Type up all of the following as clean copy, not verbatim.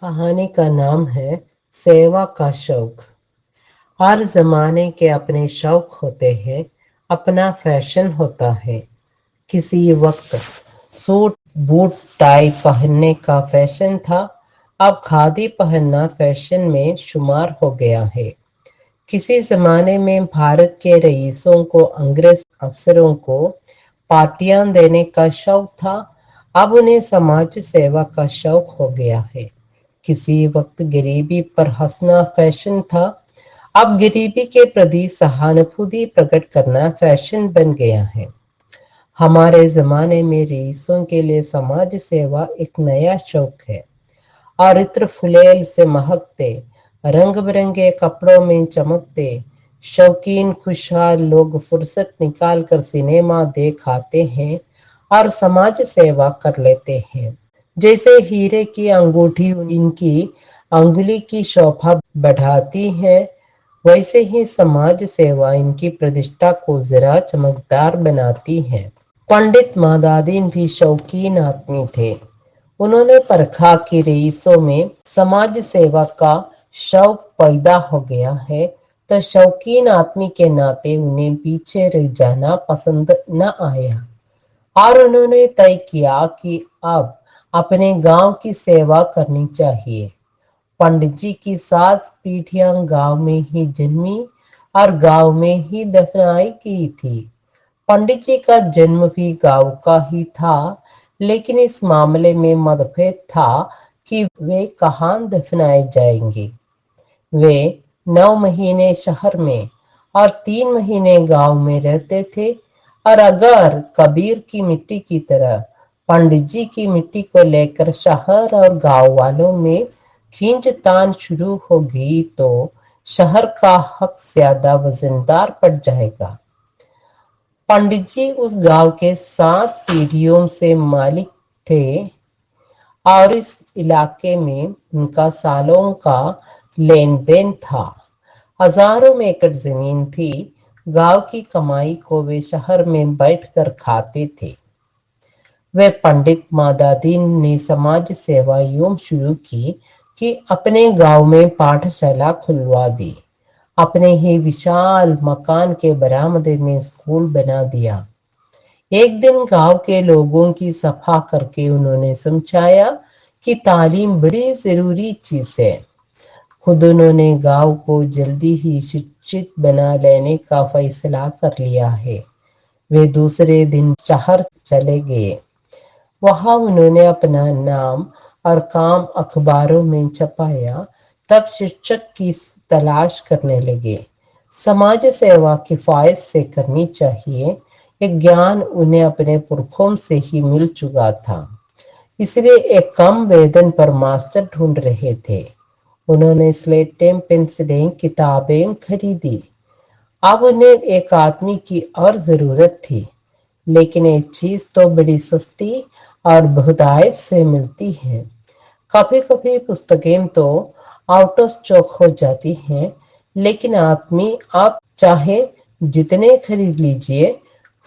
कहानी का नाम है सेवा का शौक। हर जमाने के अपने शौक होते हैं, अपना फैशन होता है। किसी वक्त सूट बूट टाई पहनने का फैशन था, अब खादी पहनना फैशन में शुमार हो गया है। किसी जमाने में भारत के रईसों को अंग्रेज अफसरों को पार्टियां देने का शौक था, अब उन्हें समाज सेवा का शौक हो गया है। किसी वक्त गरीबी पर हंसना फैशन था, अब गरीबी के प्रति सहानुभूति प्रकट करना फैशन बन गया है। हमारे जमाने में रईसों के लिए समाज सेवा एक नया शौक है। और इत्र फुलेल से महकते, रंग बिरंगे कपड़ों में चमकते, शौकीन खुशहाल लोग फुर्सत निकाल कर सिनेमा देख आते हैं और समाज सेवा कर लेते हैं। जैसे हीरे की अंगूठी इनकी अंगुली की शोभा बढ़ाती है, वैसे ही समाज सेवा इनकी प्रतिष्ठा को जरा चमकदार बनाती है। पंडित मादादीन भी शौकीन आदमी थे। उन्होंने परखा कि रईसों में समाज सेवा का शौक पैदा हो गया है, तो शौकीन आदमी के नाते उन्हें पीछे रह जाना पसंद न आया और उन्होंने तय किया कि अब अपने गांव की सेवा करनी चाहिए। पंडित जी की 7 पीढ़ियां गांव में ही जन्मी और गांव में ही दफनाई की थी। पंडित जी का जन्म भी गांव का ही था, लेकिन इस मामले में मतभेद था कि वे कहाँ दफनाए जाएंगे। वे 9 महीने शहर में और 3 महीने गांव में रहते थे, और अगर कबीर की मिट्टी की तरह पंडित जी की मिट्टी को लेकर शहर और गांव वालों में खींचतान शुरू हो गई तो शहर का हक ज्यादा वजनदार पड़ जाएगा। पंडित जी उस गांव के 7 पीढ़ियों से मालिक थे और इस इलाके में उनका सालों का लेन देन था। हजारों एकड़ जमीन थी। गांव की कमाई को वे शहर में बैठकर खाते थे। वे पंडित मादादीन ने समाज सेवा यूं शुरू की कि अपने गांव में पाठशाला खुलवा दी। अपने ही विशाल मकान के बरामदे में स्कूल बना दिया। एक दिन गांव के लोगों की सभा करके उन्होंने समझाया कि तालीम बड़ी जरूरी चीज है। खुद उन्होंने गांव को जल्दी ही शिक्षित बना लेने का फैसला कर लिया है। वे दूसरे दिन शहर चले गए। वहां उन्होंने अपना नाम और काम अखबारों में छपाया। तब शिक्षक की तलाश करने लगे। समाज सेवा किफायत से करनी चाहिए, ये ज्ञान उन्हें अपने पुरखों से ही मिल चुका था, इसलिए एक कम वेतन पर मास्टर ढूंढ रहे थे। उन्होंने स्लेटें पेंसिलें किताबें खरीदी। अब उन्हें एक आदमी की और जरूरत थी, लेकिन एक चीज तो बड़ी सस्ती और बहुतायत से मिलती है। कभी कभी पुस्तकें तो आउट ऑफ स्टॉक हो जाती हैं, लेकिन आदमी आप चाहे जितने खरीद लीजिए,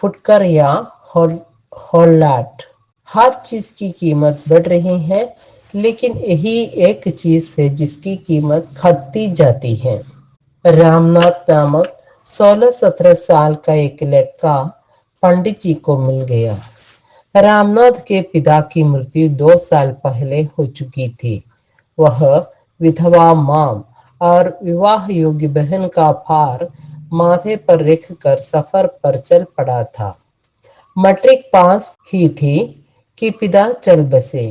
फुटकर या होल्लाट, हर चीज की कीमत बढ़ रही है, लेकिन यही एक चीज है जिसकी कीमत घटती जाती है। रामनाथ नामक 16-17 साल का एक लड़का पंडित जी को मिल गया। रामनाथ के पिता की मृत्यु 2 साल पहले हो चुकी थी। वह विधवा मां और विवाह योग्य बहन का भार माथे पर रखकर सफर पर चल पड़ा था। मैट्रिक पास ही थी कि पिता चल बसे।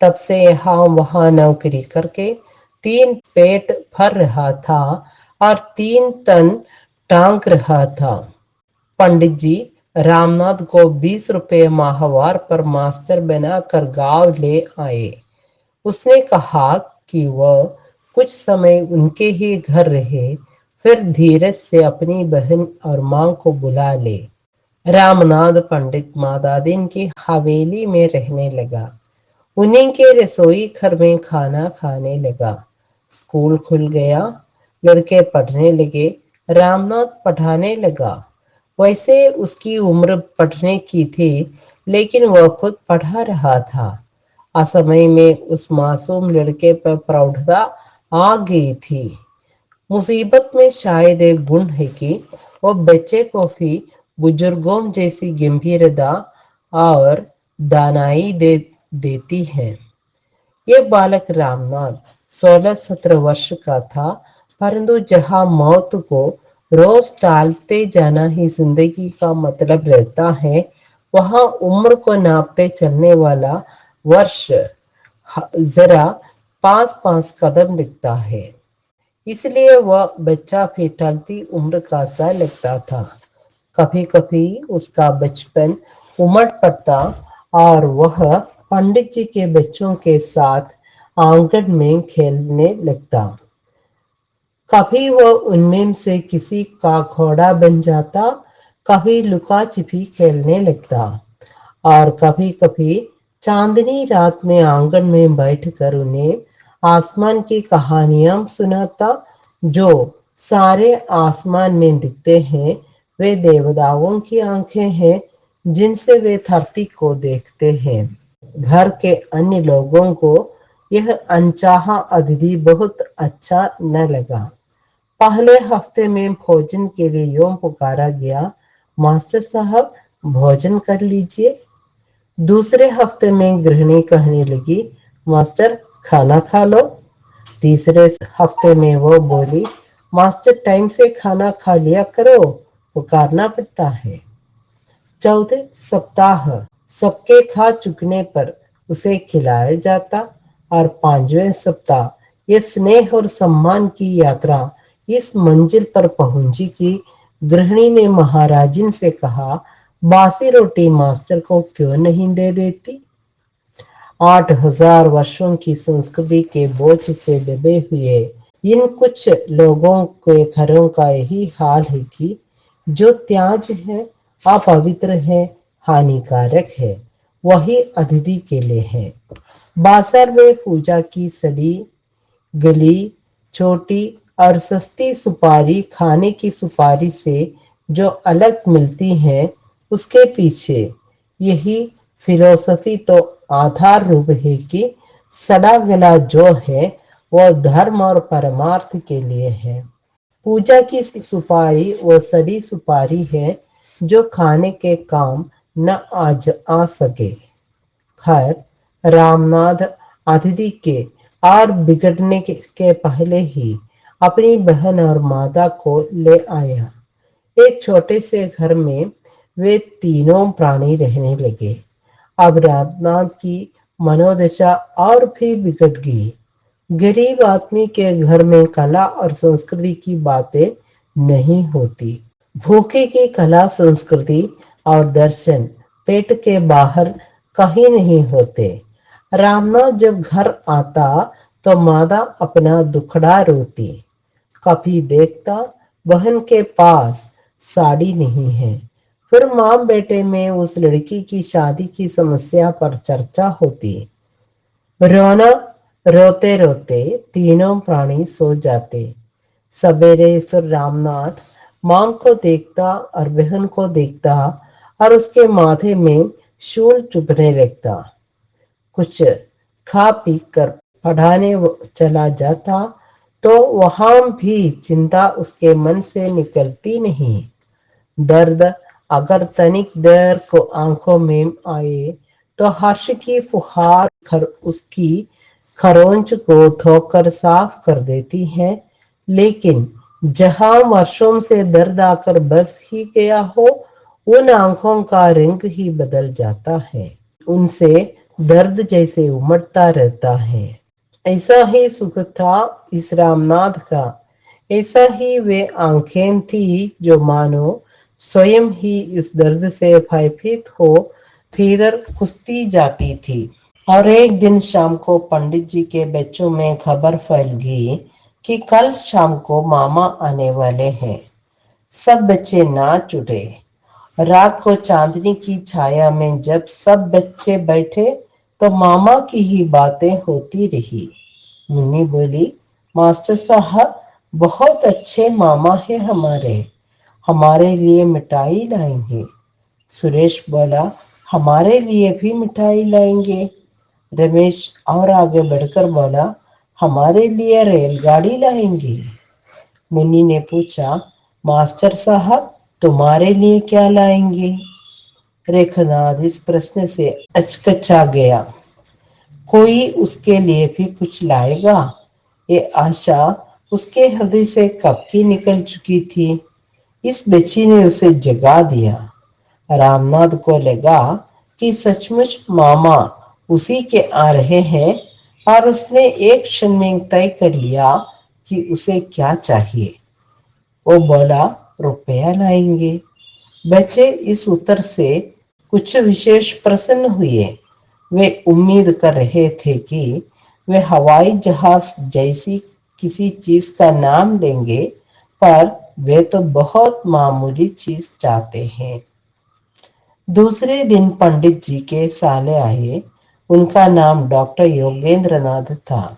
तब से यहाँ वहां नौकरी करके 3 पेट भर रहा था और 3 टन टांग रहा था। पंडित जी रामनाथ को 20 रुपये माहवार पर मास्टर बनाकर गांव ले आए। उसने कहा कि वह कुछ समय उनके ही घर रहे, फिर धीरज से अपनी बहन और मां को बुला ले। रामनाथ पंडित मादादीन की हवेली में रहने लगा। उन्हीं के रसोई घर में खाना खाने लगा। स्कूल खुल गया, लड़के पढ़ने लगे, रामनाथ पढ़ाने लगा। वैसे उसकी उम्र पढ़ने की थी, लेकिन वह खुद पढ़ा रहा था असमय में उस मासूम लड़के पर प्रौढ़ता आ गई थी। मुसीबत में शायद एक गुण है कि वो बच्चे को भी बुजुर्गों जैसी गंभीरता और दानाई दे देती है। ये बालक रामनाथ 16-17 वर्ष का था, परंतु जहां मौत को रोज टालते जाना ही जिंदगी का मतलब रहता है, वहां उम्र को नापते चलने वाला वर्ष जरा 5-5 कदम लिखता है। इसलिए वह बच्चा भी टलती उम्र का सा लगता था। कभी कभी उसका बचपन उमड़ पड़ता और वह पंडित जी के बच्चों के साथ आंगन में खेलने लगता। कभी वह उनमें से किसी का घोड़ा बन जाता, कभी लुका छिपी खेलने लगता और कभी कभी चांदनी रात में आंगन में बैठकर उन्हें आसमान की कहानियां सुनाता। जो सारे आसमान में दिखते हैं वे देवताओं की आंखें हैं, जिनसे वे धरती को देखते हैं। घर के अन्य लोगों को यह अनचाहा अतिथि बहुत अच्छा न लगा। पहले हफ्ते में भोजन के लिए यूं पुकारा गया, मास्टर साहब भोजन कर लीजिए। दूसरे हफ्ते में गृहिणी कहने लगी, मास्टर खाना खा लो। तीसरे हफ्ते में वो बोली, मास्टर टाइम से खाना खा लिया करो, पुकारना पड़ता है। चौथे सप्ताह सबके खा चुकने पर उसे खिलाया जाता और 5वें सप्ताह ये स्नेह और सम्मान की यात्रा इस मंजिल पर पहुंची कि गृहिणी ने महाराजिन से कहा, बासी रोटी मास्टर को क्यों नहीं दे देती। 8,000 वर्षों की संस्कृति के बोझ से दबे हुए इन कुछ लोगों के घरों का यही हाल है कि जो त्याज है, अपवित्र है, हानिकारक है, वही अतिथि के लिए है। बाजार में पूजा की सड़ी गली छोटी और सस्ती सुपारी खाने की सुपारी से जो अलग मिलती है, उसके पीछे यही फिलोसफी तो आधार रूप है कि सड़ा गला जो है वह धर्म और परमार्थ के लिए है। पूजा की सुपारी वो सड़ी सुपारी है जो खाने के काम न आ सके। खैर रामनाथ अतिथि के और बिगड़ने के पहले ही अपनी बहन और माता को ले आया। एक छोटे से घर में वे तीनों प्राणी रहने लगे। अब रामनाथ की मनोदशा और भी बिगड़ गई। गरीब आदमी के घर में कला और संस्कृति की बातें नहीं होती। भूखे की कला संस्कृति और दर्शन पेट के बाहर कहीं नहीं होते। रामनाथ जब घर आता तो माता अपना दुखड़ा रोती। कभी देखता बहन के पास साड़ी नहीं है, फिर माँ बेटे में उस लड़की की शादी की समस्या पर चर्चा होती। रोना रोते रोते तीनों प्राणी सो जाते। सवेरे फिर रामनाथ मां को देखता और बहन को देखता और उसके माथे में शूल चुभने लगता। कुछ खा पी कर पढ़ाने चला जाता तो वहां भी चिंता उसके मन से निकलती नहीं। दर्द अगर तनिक देर को आंखों में आए तो हर्ष की फुहार उसकी खरोंच को धोकर साफ कर देती है। लेकिन जहां वर्षों से दर्द आकर बस ही गया हो, उन आंखों का रंग ही बदल जाता है। उनसे दर्द जैसे उमड़ता रहता है। ऐसा ही सुख था इस रामनाथ का। ऐसा ही वे आंखें थी जो मानो स्वयं ही इस दर्द से भयभीत हो भीतर खुसती जाती थी। और एक दिन शाम को पंडित जी के बच्चों में खबर फैल गई कि कल शाम को मामा आने वाले हैं। सब बच्चे नाच उठे। रात को चांदनी की छाया में जब सब बच्चे बैठे तो मामा की ही बातें होती रही। मुन्नी बोली, मास्टर साहब बहुत अच्छे मामा है हमारे लिए मिठाई लाएंगे। सुरेश बोला, हमारे लिए भी मिठाई लाएंगे। रमेश और आगे बढ़कर बोला, हमारे लिए रेलगाड़ी लाएंगे। मुन्नी ने पूछा, मास्टर साहब तुम्हारे लिए क्या लाएंगे? रेखनाथ इस प्रश्न से अचकचा गया। कोई उसके लिए भी कुछ लाएगा, ये आशा उसके हृदय से कब की निकल चुकी थी। इस बच्ची ने उसे जगा दिया। रामनाथ को लगा कि सचमुच मामा उसी के आ रहे हैं और उसने एक क्षण में तय कर लिया कि उसे क्या चाहिए। वो बोला, रुपया लाएंगे। बच्चे इस उत्तर से कुछ विशेष प्रसन्न हुए। वे उम्मीद कर रहे थे कि वे हवाई जहाज जैसी किसी चीज का नाम लेंगे, पर वे तो बहुत मामूली चीज चाहते हैं। दूसरे दिन पंडित जी के साले आए। उनका नाम डॉक्टर योगेंद्र नाथ था।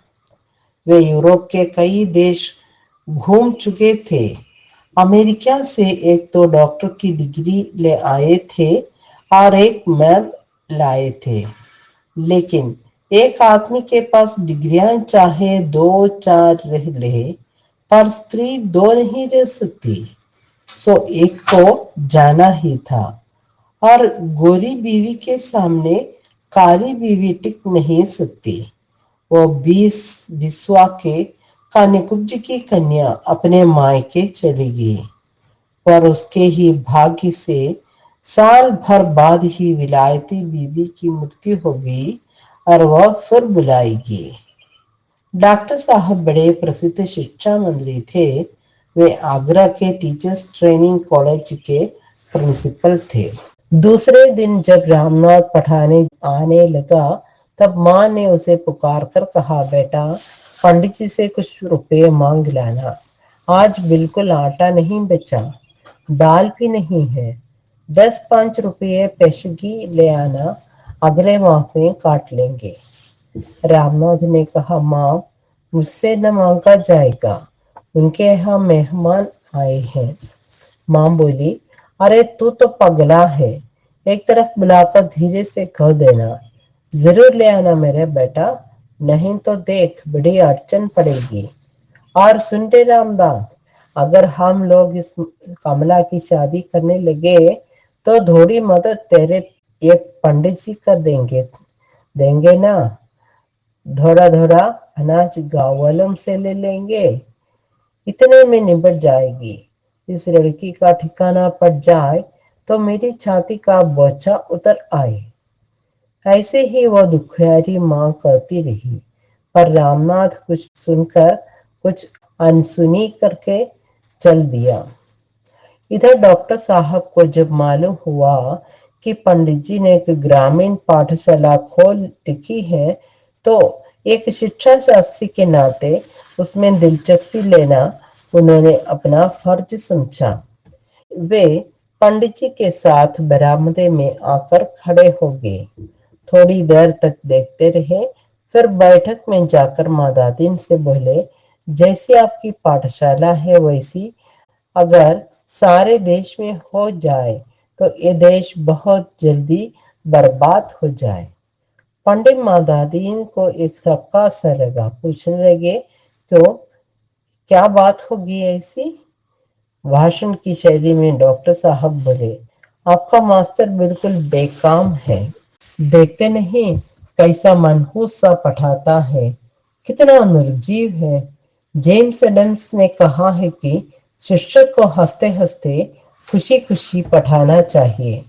वे यूरोप के कई देश घूम चुके थे। अमेरिका से एक तो डॉक्टर की डिग्री ले आए थे और एक मैप लाए थे। लेकिन एक आदमी के पास डिग्रियां चाहे दो चार रह ले, पर स्त्री दो नहीं रह सकती। सो एक को जाना ही था। और गोरी बीवी के सामने काली बीवी टिक नहीं सकती। वो 20 बिस्वा के कानिकुब्ज की कन्या अपने मायके चली गई, पर उसके ही भाग्य से साल भर बाद ही विलायती बीबी की मृत्यु हो गई और वह फिर बुलाएगी। डॉक्टर साहब बड़े प्रसिद्ध शिक्षा मंत्री थे। वे आगरा के टीचर्स ट्रेनिंग कॉलेज के प्रिंसिपल थे। दूसरे दिन जब रामनाथ पढ़ाने आने लगा, तब माँ ने उसे पुकार कर कहा, बेटा पंडित जी से कुछ रुपए मांग लाना। आज बिल्कुल आटा नहीं बचा, दाल भी नहीं है। 10-5 रुपये पेशगी ले आना, अगले माह में काट लेंगे। रामनाथ ने कहा, माँ मुझसे न मांगा जाएगा, उनके यहाँ मेहमान आए हैं। माँ बोली, अरे तू तो पगला है, एक तरफ बुलाकर धीरे से कह देना, जरूर ले आना मेरे बेटा, नहीं तो देख बड़ी अड़चन पड़ेगी। और सुन रे रामदास, अगर हम लोग इस कमला की शादी करने लगे तो थोड़ी मदद तेरे ये पंडित जी कर देंगे देंगे ना। थोड़ा थोड़ा अनाज गाँव वालों से ले लेंगे, इतने में निबट जाएगी। इस लड़की का ठिकाना पड़ जाए तो मेरी छाती का बोझा उतर आए। ऐसे ही वह दुखियारी माँ करती रही, पर रामनाथ कुछ सुनकर कुछ अनसुनी करके चल दिया। इधर डॉक्टर साहब को जब मालूम हुआ कि पंडित जी ने एक ग्रामीण पाठशाला खोल रखी है, तो एक शिक्षा शास्त्री के नाते उसमें दिलचस्पी लेना उन्होंने अपना फर्ज समझा। वे पंडित जी के साथ बरामदे में आकर खड़े हो गए। थोड़ी देर तक देखते रहे, फिर बैठक में जाकर मादादीन से बोले, जैसी आपकी पाठशाला है वैसी अगर सारे देश में हो जाए तो ये देश बहुत जल्दी बर्बाद हो जाए। पंडित मादादीन को एक धक्का सा लगा, पूछने लगे, तो क्या बात होगी ऐसी? भाषण की शैली में डॉक्टर साहब बोले, आपका मास्टर बिल्कुल बेकाम है। देखते नहीं कैसा मनहूस सा पढ़ाता है, कितना निर्जीव है। जेम्स एडम्स ने कहा है कि शिक्षक को हंसते हंसते खुशी खुशी पढ़ाना चाहिए,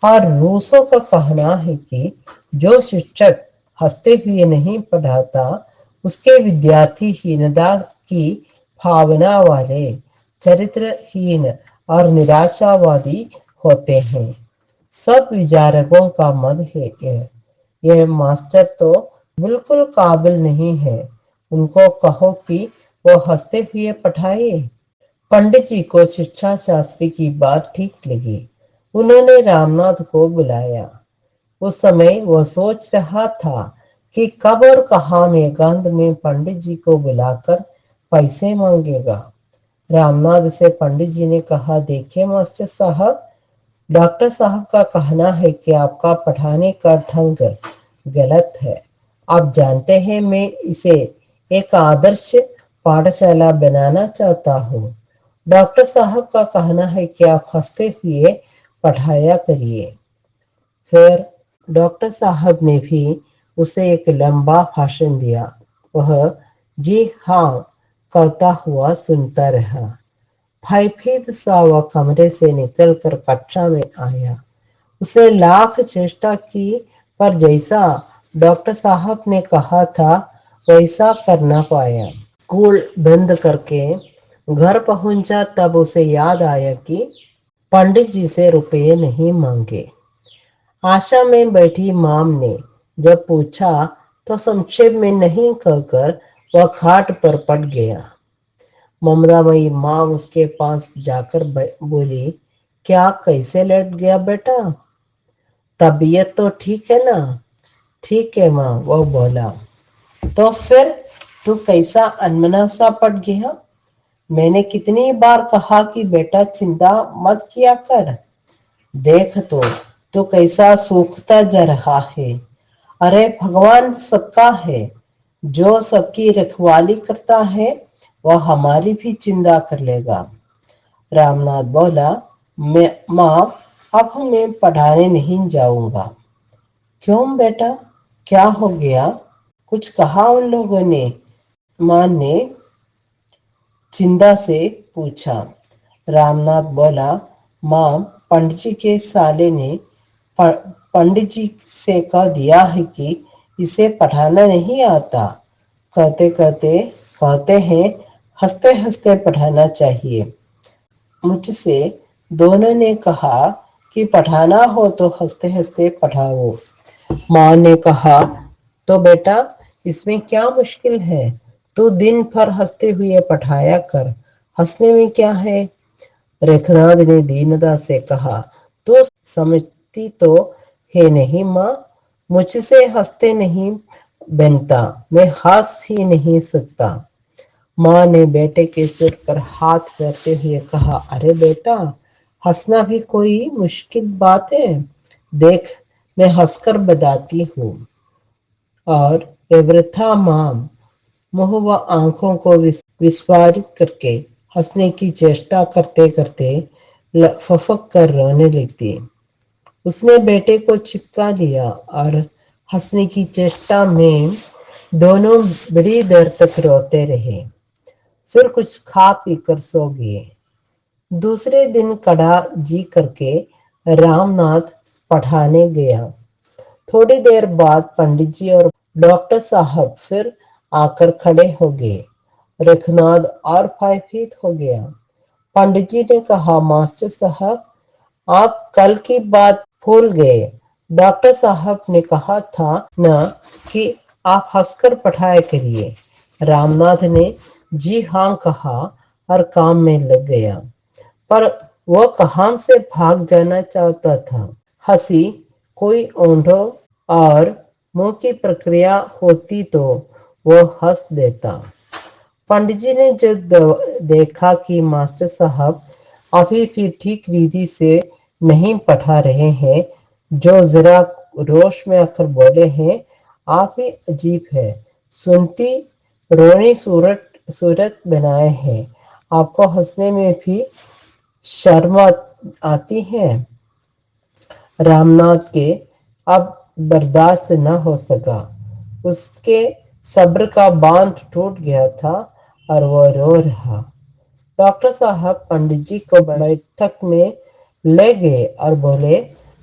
और रूसो का कहना है कि जो शिक्षक हंसते हुए नहीं पढ़ाता उसके विद्यार्थी हीनता की भावना वाले, चरित्रहीन और निराशावादी होते हैं। सब विचारकों का मत है ये मास्टर तो बिल्कुल काबिल नहीं है, उनको कहो कि वो हंसते हुए पढ़ाए। पंडित जी को शिक्षा शास्त्री की बात ठीक लगी। उन्होंने रामनाथ को बुलाया। उस समय वह सोच रहा था कि कब और कहाँ में एकांत में पंडित जी को बुलाकर पैसे मांगेगा। रामनाथ से पंडित जी ने कहा, देखिए मास्टर साहब, डॉक्टर साहब का कहना है कि आपका पढ़ाने का ढंग गलत है। आप जानते हैं मैं इसे एक आदर्श पाठशाला बनाना चाहता हूँ। डॉक्टर साहब का कहना है कि आप हंसते हुए पढ़ाया करिए। फिर डॉक्टर साहब ने भी उसे एक लंबा भाषण दिया। वह जी हाँ कहता हुआ सुनता रहा। भयभीत सा वह कमरे से निकलकर कक्षा में आया। उसने लाख चेष्टा की, पर जैसा डॉक्टर साहब ने कहा था वैसा कर ना पाया। स्कूल बंद करके घर पहुंचा तब उसे याद आया कि पंडित जी से रुपये नहीं मांगे। आशा में बैठी माम ने जब पूछा तो संक्षेप में नहीं कहकर वह खाट पर पड़ गया। ममतामयी माँ उसके पास जाकर बोली, क्या कैसे लेट गया बेटा? तबीयत तो ठीक है ना? ठीक है माँ, वो बोला। तो फिर तू कैसा अनमना सा पड़ गया? मैंने कितनी बार कहा कि बेटा चिंता मत किया कर। देख तो कैसा सूखता जा रहा है। अरे भगवान सबका है, जो सबकी रखवाली करता है वह हमारी भी चिंता कर लेगा। रामनाथ बोला, मैं माँ अब मैं पढ़ाने नहीं जाऊंगा। क्यों बेटा, क्या हो गया? कुछ कहा उन लोगों ने? माँ ने चिंता से पूछा। रामनाथ बोला, माँ पंडित जी के साले ने पंडित जी से कह दिया है कि इसे पढ़ाना नहीं आता। कहते कहते कहते हैं हंसते हंसते पढ़ाना चाहिए। मुझसे दोनों ने कहा कि पढ़ाना हो तो हंसते हंसते पढ़ाओ। माँ ने कहा, तो बेटा इसमें क्या मुश्किल है? तू दिन भर हंसते हुए पढ़ाया कर, हंसने में क्या है? रेखनाथ ने दीनता से कहा, तो समझती तो है नहीं माँ, मुझसे हंसते नहीं बनता, मैं हंस ही नहीं सकता। माँ ने बेटे के सिर पर हाथ फेरते हुए कहा, अरे बेटा हंसना भी कोई मुश्किल बात है? देख मैं हंसकर बताती हूँ। और वृथा माम मुंह व आंखों को विस्फारित करके हंसने की चेष्टा करते करते फफक कर रोने लगती। उसने बेटे को चिपका लिया और हंसने की चेष्टा में दोनों बड़ी देर तक रोते रहे। फिर कुछ खा पीकर सो गए। दूसरे दिन कड़ा जी करके रामनाथ पढ़ाने गया। थोड़ी देर बाद पंडित जी और डॉक्टर साहब फिर आकर खड़े हो गए। रघुनाथ और भयभीत हो गया। पंडित जी ने कहा, मास्टर साहब आप कल की बात भूल गए। डॉक्टर साहब ने कहा था ना कि आप हंसकर पढ़ाया करिए। रामनाथ ने जी हाँ कहा और काम में लग गया। पर वह कहाँ से भाग जाना चाहता था। हंसी कोई ओंठों और मुंह की प्रक्रिया होती तो वह हंस देता। पंडित जी ने जब देखा कि मास्टर साहब अभी भी ठीक रीति से नहीं पढ़ा रहे हैं, जो जरा रोश में आकर बोले हैं, आप ही अजीब है, सुनती रोनी सूरत बनाए हैं, आपको हंसने में भी शर्म आती है। रामनाथ के अब बर्दाश्त न हो सका। उसके सब्र का बांध टूट गया था और वह रो रहा। डॉक्टर साहब पंडित जी को बैठक में ले गए और बोले,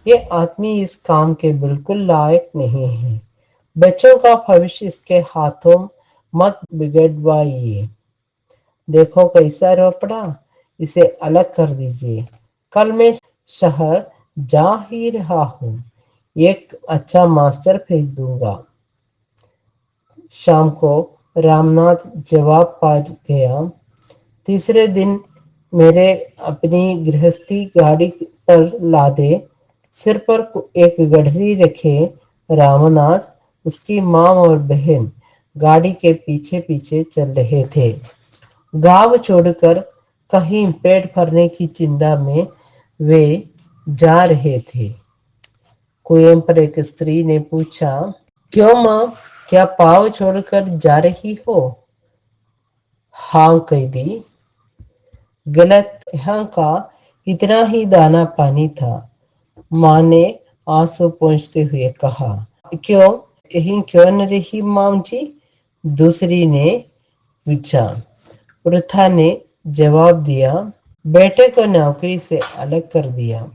ये आदमी इस काम के बिल्कुल लायक नहीं है। बच्चों का भविष्य इसके हाथों मत बिगड़वाइए। देखो कैसा रो पड़ा, इसे अलग कर दीजिए। कल मैं शहर जा ही रहा हूँ, एक अच्छा मास्टर भेज दूंगा। शाम को रामनाथ जवाब पा गया। तीसरे दिन मेरे अपनी गृहस्थी गाड़ी पर लादे, सिर पर एक गठरी रखे रामनाथ, उसकी माँ और बहन गाड़ी के पीछे पीछे चल रहे थे। गांव छोड़कर कहीं पेट भरने की चिंता में वे जा रहे थे। कुएं पर एक स्त्री ने पूछा, क्यों माँ, क्या पाव छोड़कर जा रही हो? हाँ कैदी। गलत, यहाँ का इतना ही दाना पानी था। माँ ने आंसू पोंछते हुए कहा। क्यों? यहीं क्यों न रही माम जी? दूसरी ने पूछा। वृथा ने जवाब दिया, बेटे को नौकरी से अलग कर दिया।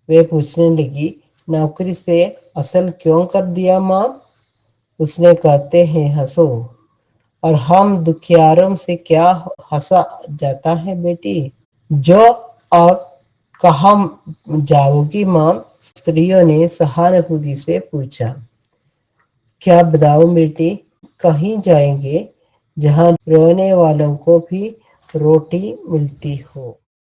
वे पूछने लगी, नौकरी से असल क्यों कर दिया माँ? उसने कहते हैं हंसो, और हम दुखियारों से क्या हंसा जाता है बेटी? जो अब कहाँ जाओगी माँ? स्त्रियों ने सहानुभूति से पूछा। क्या बताऊं बेटी? कहीं जाएंगे जहां रोने वालों को भी रोटी मिलती हो।